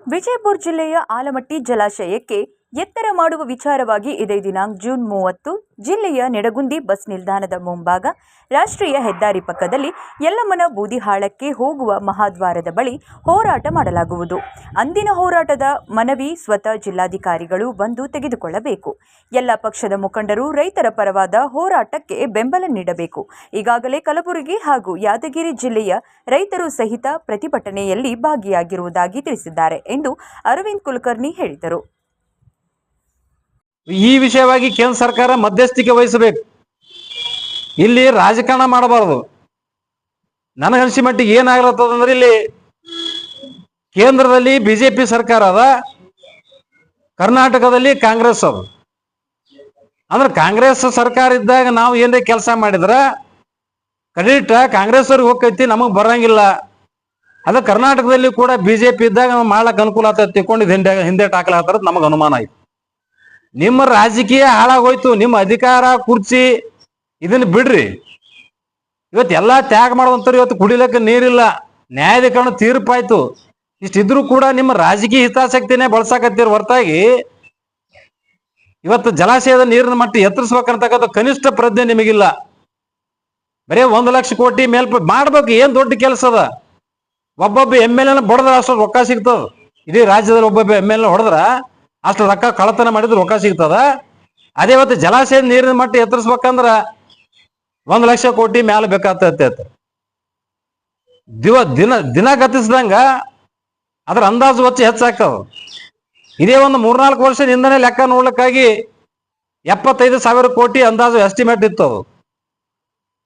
ವಿಜಯಪುರ ಜಿಲ್ಲೆಯ ಆಲಮಟ್ಟಿ ಜಲಾಶಯಕ್ಕೆ ಎತ್ತರ ಮಾಡುವ ವಿಚಾರವಾಗಿ ಇದೇ ದಿನಾಂಕ ಜೂನ್ 30 ಜಿಲ್ಲೆಯ ನಿಡಗುಂದಿ ಬಸ್ ನಿಲ್ದಾಣದ ಮುಂಭಾಗ ರಾಷ್ಟ್ರೀಯ ಹೆದ್ದಾರಿ ಪಕ್ಕದಲ್ಲಿ ಯಲ್ಲಮ್ಮನ ಬೂದಿಹಾಳಕ್ಕೆ ಹೋಗುವ ಮಹಾದ್ವಾರದ ಬಳಿ ಹೋರಾಟ ಮಾಡಲಾಗುವುದು. ಅಂದಿನ ಹೋರಾಟದ ಮನವಿ ಸ್ವತಃ ಜಿಲ್ಲಾಧಿಕಾರಿಗಳು ಬಂದು ತೆಗೆದುಕೊಳ್ಳಬೇಕು. ಎಲ್ಲ ಪಕ್ಷದ ಮುಖಂಡರು ರೈತರ ಪರವಾದ ಹೋರಾಟಕ್ಕೆ ಬೆಂಬಲ ನೀಡಬೇಕು. ಈಗಾಗಲೇ ಕಲಬುರಗಿ ಹಾಗೂ ಯಾದಗಿರಿ ಜಿಲ್ಲೆಯ ರೈತರು ಸಹಿತ ಪ್ರತಿಭಟನೆಯಲ್ಲಿ ಭಾಗಿಯಾಗಿರುವುದಾಗಿ ತಿಳಿಸಿದ್ದಾರೆ ಎಂದು ಅರವಿಂದ್ ಕುಲಕರ್ಣಿ ಹೇಳಿದರು. ಈ ವಿಷಯವಾಗಿ ಕೇಂದ್ರ ಸರ್ಕಾರ ಮಧ್ಯಸ್ಥಿಕೆ ವಹಿಸಬೇಕು. ಇಲ್ಲಿ ರಾಜಕಾರಣ ಮಾಡಬಾರದು. ನನಗನ್ಸಿ ಮಟ್ಟಿಗೆ ಏನಾಗ್ಲತ್ತದಂದ್ರೆ ಇಲ್ಲಿ ಕೇಂದ್ರದಲ್ಲಿ ಬಿಜೆಪಿ ಸರ್ಕಾರ ಅದ, ಕರ್ನಾಟಕದಲ್ಲಿ ಕಾಂಗ್ರೆಸ್ ಅದ. ಅಂದ್ರೆ ಕಾಂಗ್ರೆಸ್ ಸರ್ಕಾರ ಇದ್ದಾಗ ನಾವು ಏನೇ ಕೆಲಸ ಮಾಡಿದ್ರ ಕ್ರೆಡಿಟ್ ಕಾಂಗ್ರೆಸ್ ಅವ್ರಿಗೆ ಹೋಗ್ತೈತಿ, ನಮಗ್ ಬರಂಗಿಲ್ಲ. ಅದ ಕರ್ನಾಟಕದಲ್ಲಿ ಕೂಡ ಬಿಜೆಪಿ ಇದ್ದಾಗ ನಾವು ಮಾಡ್ಲಕ್ ಅನುಕೂಲ ಆಗ್ತೈತಿ ತಿಳ್ಕೊಂಡು ಹಿಂದೆ ಟಾಕ್ಲಾತಾರ ನಮಗ್ ಅನುಮಾನ ಆಯ್ತು. ನಿಮ್ಮ ರಾಜಕೀಯ ಹಾಳಾಗೋಯ್ತು, ನಿಮ್ಮ ಅಧಿಕಾರ ಕುರ್ಚಿ ಇದನ್ನ ಬಿಡ್ರಿ. ಇವತ್ತು ಎಲ್ಲಾ ತ್ಯಾಗ ಮಾಡುವಂತವ್ರು ಇವತ್ತು ಕುಡಿಲಕ್ಕ ನೀರಿಲ್ಲ, ನ್ಯಾಯಾಧಿಕರಣ ತೀರ್ಪಾಯ್ತು. ಇಷ್ಟಿದ್ರು ಕೂಡ ನಿಮ್ಮ ರಾಜಕೀಯ ಹಿತಾಸಕ್ತಿನೇ ಬಳಸಾಕತ್ತೀರ ಹೊರತಾಗಿ ಇವತ್ತು ಜಲಾಶಯದ ನೀರಿನ ಮಟ್ಟ ಎತ್ತರಿಸ್ಬೇಕಂತಕ್ಕಂಥ ಕನಿಷ್ಠ ಪ್ರಜ್ಞೆ ನಿಮಗಿಲ್ಲ. ಬರೀ 1 ಲಕ್ಷ ಕೋಟಿ ಮೇಲ್ ಮಾಡ್ಬೇಕು, ಏನ್ ದೊಡ್ಡ ಕೆಲಸ ಅದ. ಒಬ್ಬೊಬ್ಬ MLA ಬಡದ್ರ ಅಷ್ಟು ರೊಕ್ಕ ಸಿಗ್ತದ. ಇಡೀ ರಾಜ್ಯದಲ್ಲಿ ಒಬ್ಬೊಬ್ಬ MLA ಹೊಡೆದ್ರ ಅಷ್ಟು ರೊಕ್ಕ ಕಳತನ ಮಾಡಿದ್ರೆ ರೊಕ್ಕ ಸಿಗ್ತದ. ಅದೇ ಇವತ್ತು ಜಲಾಶಯದ ನೀರಿನ ಮಟ್ಟ ಎತ್ತರಿಸ್ಬೇಕಂದ್ರ 1 ಲಕ್ಷ ಕೋಟಿ ಮ್ಯಾಲ ಬೇಕಾಗ್ತೈತೆ. ದಿನ ಗತಿಸಿದಂಗ ಅದ್ರ ಅಂದಾಜು ಹೆಚ್ಚಾಗ್ತದ. ಇದೇ ಒಂದು 3-4 ವರ್ಷದಿಂದನೇ ಲೆಕ್ಕ ನೋಡ್ಲಿಕ್ಕಾಗಿ 75,000 ಕೋಟಿ ಅಂದಾಜು ಎಸ್ಟಿಮೇಟ್ ಇತ್ತು.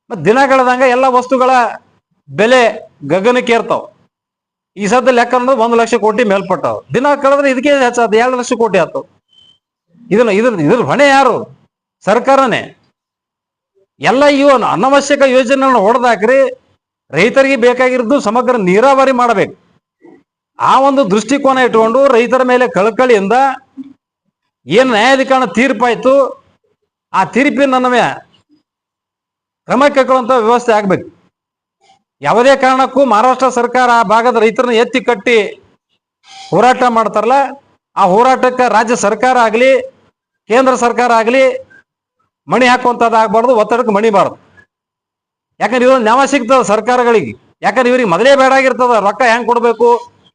ಮತ್ ದಿನಗಳದಂಗ ಎಲ್ಲ ವಸ್ತುಗಳ ಬೆಲೆ ಗಗನಕ್ಕೇರ್ತಾವ. ಈ ಸದ್ದ ಲೆಕ್ಕ ಅನ್ನೋದು 1 ಲಕ್ಷ ಕೋಟಿ ಮೇಲ್ಪಟ್ಟವ. ದಿನ ಕಳೆದ್ರೆ ಇದಕ್ಕೆ ಹೆಚ್ಚಾದ 2 ಲಕ್ಷ ಕೋಟಿ ಆಯ್ತು. ಇದ್ರ ಹೊಣೆ ಯಾರು? ಸರ್ಕಾರನೇ. ಎಲ್ಲ ಇವು ಅನವಶ್ಯಕ ಯೋಜನೆಗಳನ್ನ ಹೊಡೆದಾಕ್ರಿ. ರೈತರಿಗೆ ಬೇಕಾಗಿರೋದು ಸಮಗ್ರ ನೀರಾವರಿ ಮಾಡಬೇಕು. ಆ ಒಂದು ದೃಷ್ಟಿಕೋನ ಇಟ್ಕೊಂಡು ರೈತರ ಮೇಲೆ ಕಳಕಳಿಯಿಂದ ಏನ್ ನ್ಯಾಯಾಧಿಕರಣ ತೀರ್ಪಾಯ್ತು ಆ ತೀರ್ಪಿನ ನನ್ನವೇ ಕ್ರಮ ಕೈಗೊಳ್ಳುವಂತ ವ್ಯವಸ್ಥೆ ಆಗ್ಬೇಕು. ಯಾವುದೇ ಕಾರಣಕ್ಕೂ ಮಹಾರಾಷ್ಟ್ರ ಸರ್ಕಾರ ಆ ಭಾಗದ ರೈತರನ್ನ ಎತ್ತಿ ಕಟ್ಟಿ ಹೋರಾಟ ಮಾಡ್ತಾರಲ್ಲ, ಆ ಹೋರಾಟಕ್ಕೆ ರಾಜ್ಯ ಸರ್ಕಾರ ಆಗ್ಲಿ ಕೇಂದ್ರ ಸರ್ಕಾರ ಆಗ್ಲಿ ಮಣಿ ಹಾಕುವಂಥದ್ದು ಆಗ್ಬಾರ್ದು, ಒತ್ತಡಕ್ಕೆ ಮಣಿಬಾರ್ದು. ಯಾಕಂದ್ರೆ ಇವ್ರ ನ್ಯಾಯ ಸಿಗ್ತದ ಸರ್ಕಾರಗಳಿಗೆ. ಯಾಕಂದ್ರೆ ಇವ್ರಿಗೆ ಮೊದಲೇ ಬೇಡಾಗಿರ್ತದ ರೊಕ್ಕ ಹೆಂಗ್ ಕೊಡ್ಬೇಕು,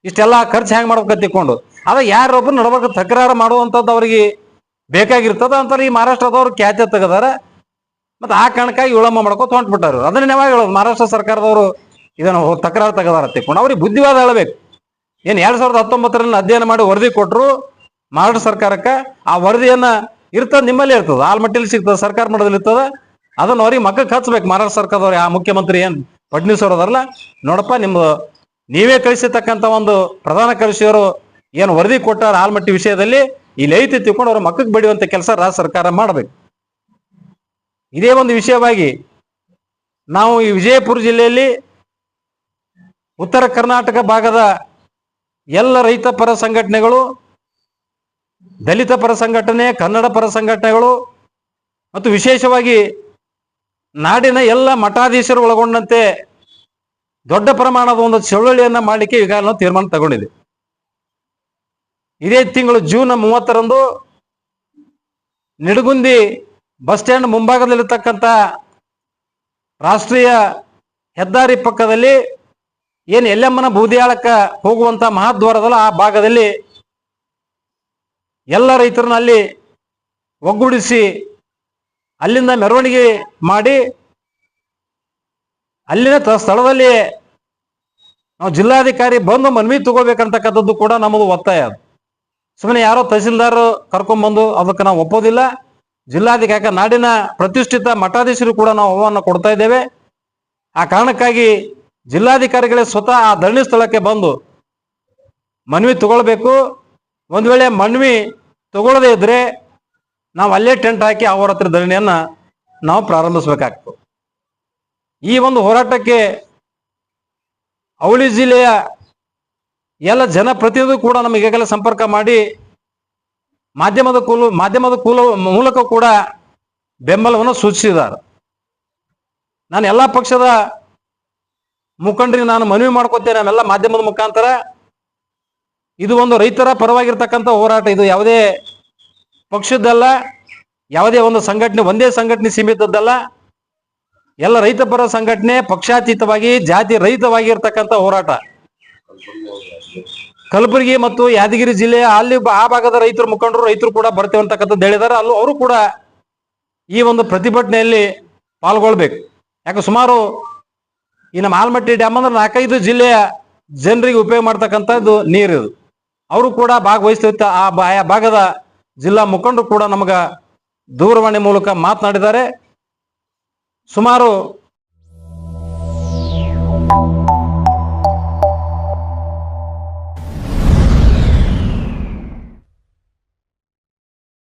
ಇಷ್ಟೆಲ್ಲ ಖರ್ಚು ಹೆಂಗ್ ಮಾಡ್ಬೇಕು ತಿಳ್ಕೊಂಡು. ಅದ ಯಾರೊಬ್ಬರು ನಡ್ಬೇಕು ತಕರಾರು ಮಾಡುವಂಥದ್ದು ಅವ್ರಿಗೆ ಬೇಕಾಗಿರ್ತದ ಅಂತ ಈ ಮಹಾರಾಷ್ಟ್ರದವ್ರು ಖ್ಯಾತೆ ತೆಗದಾರ. ಮತ್ತೆ ಆ ಕಾರಣಕ್ಕಾಗಿ ವಿಳಂಬ ಮಾಡ್ಕೊತ ಹೊಂಟ್ಬಿಟ್ಟಾರು. ಅದನ್ನ ನಾವಾಗ ಹೇಳೋದು ಮಹಾರಾಷ್ಟ್ರ ಸರ್ಕಾರದವರು ಇದನ್ನು ತಕರಾರು ತೆಗದಾರ ತಿಳ್ಕೊಂಡು ಅವ್ರಿಗೆ ಬುದ್ಧಿವಾದ ಹೇಳಬೇಕು. ಏನ್ 2019ರಲ್ಲಿ ಅಧ್ಯಯನ ಮಾಡಿ ವರದಿ ಕೊಟ್ಟರು ಮಹಾರಾಷ್ಟ್ರ ಸರ್ಕಾರಕ್ಕೆ. ಆ ವರದಿಯನ್ನ ಇರ್ತದ ನಿಮ್ಮಲ್ಲಿ ಇರ್ತದ, ಆಲ್ಮಟ್ಟಿಲಿ ಸಿಗ್ತದ, ಸರ್ಕಾರ ಮಟ್ಟದಲ್ಲಿ ಇರ್ತದ. ಅದನ್ನ ಅವ್ರಿಗೆ ಮಕ್ಕಳಿಗೆ ಹಚ್ಬೇಕು. ಮಹಾರಾಷ್ಟ್ರ ಸರ್ಕಾರದವ್ರು ಆ ಮುಖ್ಯಮಂತ್ರಿ ಏನ್ ಫಡ್ನವೀಸ್ ಅವರು ಅದಾರಲ್ಲ, ನೋಡಪ್ಪ ನಿಮ್ದು ನೀವೇ ಕಳಿಸಿರ್ತಕ್ಕಂಥ ಒಂದು ಪ್ರಧಾನ ಕಾರ್ಯದರ್ಶಿಯವರು ಏನು ವರದಿ ಕೊಟ್ಟಾರ ಆಲ್ಮಟ್ಟಿ ವಿಷಯದಲ್ಲಿ ಇಲ್ಲಿ ಐತಿ ತಿಳ್ಕೊಂಡು ಅವ್ರ ಮಕ್ಕಳಿಗೆ ಬಡಿಯುವಂತ ಕೆಲಸ ರಾಜ್ಯ ಸರ್ಕಾರ ಮಾಡಬೇಕು. ಇದೇ ಒಂದು ವಿಷಯವಾಗಿ ನಾವು ಈ ವಿಜಯಪುರ ಜಿಲ್ಲೆಯಲ್ಲಿ ಉತ್ತರ ಕರ್ನಾಟಕ ಭಾಗದ ಎಲ್ಲ ರೈತ ಪರ ಸಂಘಟನೆಗಳು, ದಲಿತ ಪರ ಸಂಘಟನೆ, ಕನ್ನಡ ಪರ ಸಂಘಟನೆಗಳು ಮತ್ತು ವಿಶೇಷವಾಗಿ ನಾಡಿನ ಎಲ್ಲ ಮಠಾಧೀಶರು ಒಳಗೊಂಡಂತೆ ದೊಡ್ಡ ಪ್ರಮಾಣದ ಒಂದು ಚಳವಳಿಯನ್ನ ಮಾಡಲಿಕ್ಕೆ ಈಗ ನಾವು ತೀರ್ಮಾನ ತಗೊಂಡಿದೆ. ಇದೇ ತಿಂಗಳು ಜೂನ್ 30ರಂದು ನಿಡಗುಂದಿ ಬಸ್ ಸ್ಟ್ಯಾಂಡ್ ಮುಂಭಾಗದಲ್ಲಿರ್ತಕ್ಕಂಥ ರಾಷ್ಟ್ರೀಯ ಹೆದ್ದಾರಿ ಪಕ್ಕದಲ್ಲಿ ಏನು ಯಲ್ಲಮ್ಮನ ಬೂದಿಯಾಳಕ್ಕ ಹೋಗುವಂತ ಮಹಾದ್ವಾರದಲ್ಲ ಆ ಭಾಗದಲ್ಲಿ ಎಲ್ಲ ರೈತರನ್ನ ಅಲ್ಲಿ ಒಗ್ಗೂಡಿಸಿ ಅಲ್ಲಿಂದ ಮೆರವಣಿಗೆ ಮಾಡಿ ಅಲ್ಲಿನ ಸ್ಥಳದಲ್ಲಿ ನಾವು ಜಿಲ್ಲಾಧಿಕಾರಿ ಬಂದು ಮನವಿ ತಗೋಬೇಕಂತಕ್ಕಂಥದ್ದು ಕೂಡ ನಮ್ಮದು ಒತ್ತಾಯ. ಸುಮ್ಮನೆ ಯಾರೋ ತಹಸೀಲ್ದಾರ್ ಕರ್ಕೊಂಡ್ಬಂದು ಅದಕ್ಕೆ ನಾವು ಒಪ್ಪೋದಿಲ್ಲ. ಜಿಲ್ಲಾಧಿಕಾರಿ ನಾಡಿನ ಪ್ರತಿಷ್ಠಿತ ಮಠಾಧೀಶರು ಕೂಡ ನಾವು ಆಹ್ವಾನ ಕೊಡ್ತಾ ಇದ್ದೇವೆ. ಆ ಕಾರಣಕ್ಕಾಗಿ ಜಿಲ್ಲಾಧಿಕಾರಿಗಳೇ ಸ್ವತಃ ಆ ಧರಣಿ ಸ್ಥಳಕ್ಕೆ ಬಂದು ಮನವಿ ತಗೊಳ್ಬೇಕು. ಒಂದ್ ವೇಳೆ ಮನವಿ ತಗೊಳ್ಳದೇ ಇದ್ರೆ ನಾವು ಅಲ್ಲೇ ಟೆಂಟ್ ಹಾಕಿ ಅವರ ಹತ್ರ ಧರಣಿಯನ್ನ ನಾವು ಪ್ರಾರಂಭಿಸಬೇಕಾಗ್ತದೆ. ಈ ಒಂದು ಹೋರಾಟಕ್ಕೆ ಅವಳಿ ಜಿಲ್ಲೆಯ ಎಲ್ಲ ಜನಪ್ರತಿನಿಧಿಗಳು ಕೂಡ ನಮಗೆ ಈಗಾಗಲೇ ಸಂಪರ್ಕ ಮಾಡಿ ಮಾಧ್ಯಮದ ಮೂಲಕ ಕೂಡ ಬೆಂಬಲವನ್ನು ಸೂಚಿಸಿದ್ದಾರೆ. ನಾನು ಎಲ್ಲ ಪಕ್ಷದ ಮುಖಂಡರಿಗೆ ನಾನು ಮನವಿ ಮಾಡ್ಕೊತೇನೆ, ನಾವೆಲ್ಲ ಮಾಧ್ಯಮದ ಮುಖಾಂತರ, ಇದು ಒಂದು ರೈತರ ಪರವಾಗಿರ್ತಕ್ಕಂಥ ಹೋರಾಟ. ಇದು ಯಾವುದೇ ಪಕ್ಷದ್ದಲ್ಲ, ಯಾವುದೇ ಒಂದು ಸಂಘಟನೆ, ಒಂದೇ ಸಂಘಟನೆ ಸೀಮಿತದ್ದಲ್ಲ. ಎಲ್ಲ ರೈತ ಪರ ಸಂಘಟನೆ, ಪಕ್ಷಾತೀತವಾಗಿ ಜಾತಿ ರಹಿತವಾಗಿರ್ತಕ್ಕಂಥ ಹೋರಾಟ. ಕಲಬುರಗಿ ಮತ್ತು ಯಾದಗಿರಿ ಜಿಲ್ಲೆಯ ಅಲ್ಲಿ ಆ ಭಾಗದ ರೈತರ ಮುಖಂಡರು, ರೈತರು ಕೂಡ ಬರ್ತೇವೆ ಅಂತಕ್ಕಂಥದ್ದು ಹೇಳಿದ್ದಾರೆ. ಅಲ್ಲೂ ಅವರು ಕೂಡ ಈ ಒಂದು ಪ್ರತಿಭಟನೆಯಲ್ಲಿ ಪಾಲ್ಗೊಳ್ಬೇಕು. ಯಾಕೆ ಸುಮಾರು ಈ ನಮ್ಮ ಆಲಮಟ್ಟಿ ಡ್ಯಾಮ್ ಅಂದ್ರೆ 4-5 ಜಿಲ್ಲೆಯ ಜನರಿಗೆ ಉಪಯೋಗ ಮಾಡ್ತಕ್ಕಂಥದ್ದು ನೀರು. ಅವರು ಕೂಡ ಭಾಗವಹಿಸ್ತಿರ್ತ ಆಯಾ ಭಾಗದ ಜಿಲ್ಲಾ ಮುಖಂಡರು ಕೂಡ ನಮಗ ದೂರವಾಣಿ ಮೂಲಕ ಮಾತನಾಡಿದ್ದಾರೆ. ಸುಮಾರು